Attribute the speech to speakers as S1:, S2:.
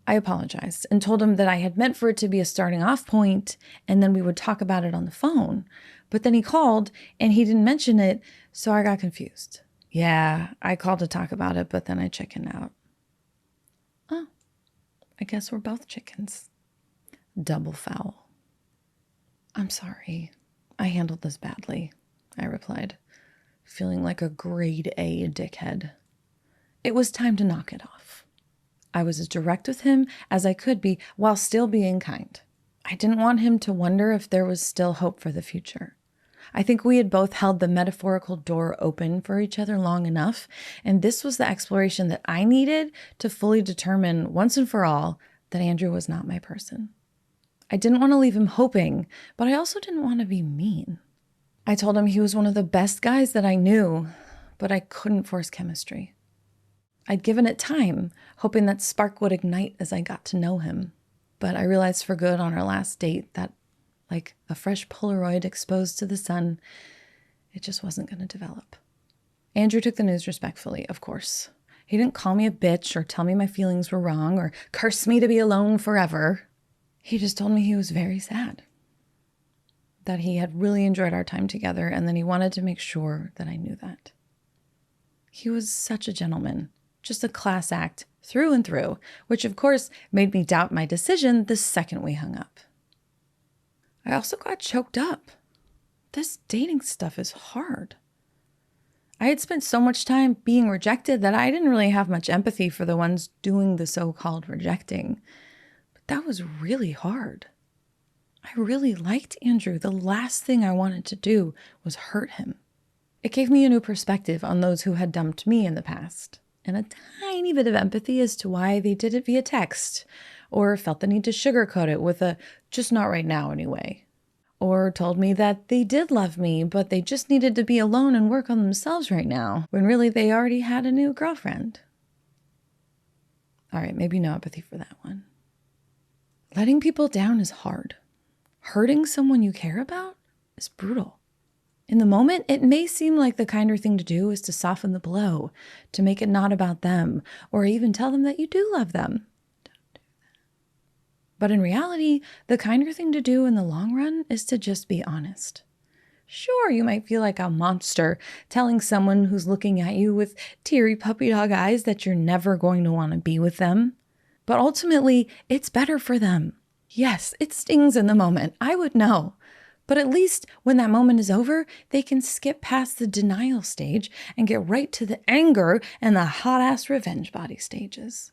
S1: I apologized and told him that I had meant for it to be a starting off point and then we would talk about it on the phone. But then he called and he didn't mention it, so I got confused. Yeah, I called to talk about it, but then I chickened out. Oh, I guess we're both chickens. Double foul. I'm sorry. I handled this badly, I replied, feeling like a grade A dickhead. It was time to knock it off. I was as direct with him as I could be while still being kind. I didn't want him to wonder if there was still hope for the future. I think we had both held the metaphorical door open for each other long enough, and this was the exploration that I needed to fully determine once and for all that Andrew was not my person. I didn't want to leave him hoping, but I also didn't want to be mean. I told him he was one of the best guys that I knew, but I couldn't force chemistry. I'd given it time, hoping that spark would ignite as I got to know him. But I realized for good on our last date that, like a fresh Polaroid exposed to the sun, it just wasn't going to develop. Andrew took the news respectfully, of course. He didn't call me a bitch or tell me my feelings were wrong or curse me to be alone forever. He just told me he was very sad, that he had really enjoyed our time together, and that he wanted to make sure that I knew that. He was such a gentleman, just a class act through and through, which of course made me doubt my decision the second we hung up. I also got choked up. This dating stuff is hard. I had spent so much time being rejected that I didn't really have much empathy for the ones doing the so-called rejecting. But that was really hard. I really liked Andrew. The last thing I wanted to do was hurt him. It gave me a new perspective on those who had dumped me in the past, and a tiny bit of empathy as to why they did it via text, or felt the need to sugarcoat it with a "just not right now anyway," or told me that they did love me, but they just needed to be alone and work on themselves right now, when really they already had a new girlfriend. All right, maybe no empathy for that one. Letting people down is hard. Hurting someone you care about is brutal. In the moment, it may seem like the kinder thing to do is to soften the blow, to make it not about them, or even tell them that you do love them. Don't do that. But in reality, the kinder thing to do in the long run is to just be honest. Sure, you might feel like a monster telling someone who's looking at you with teary puppy dog eyes that you're never going to want to be with them. But ultimately, it's better for them. Yes, it stings in the moment. I would know. But at least when that moment is over, they can skip past the denial stage and get right to the anger and the hot-ass revenge body stages.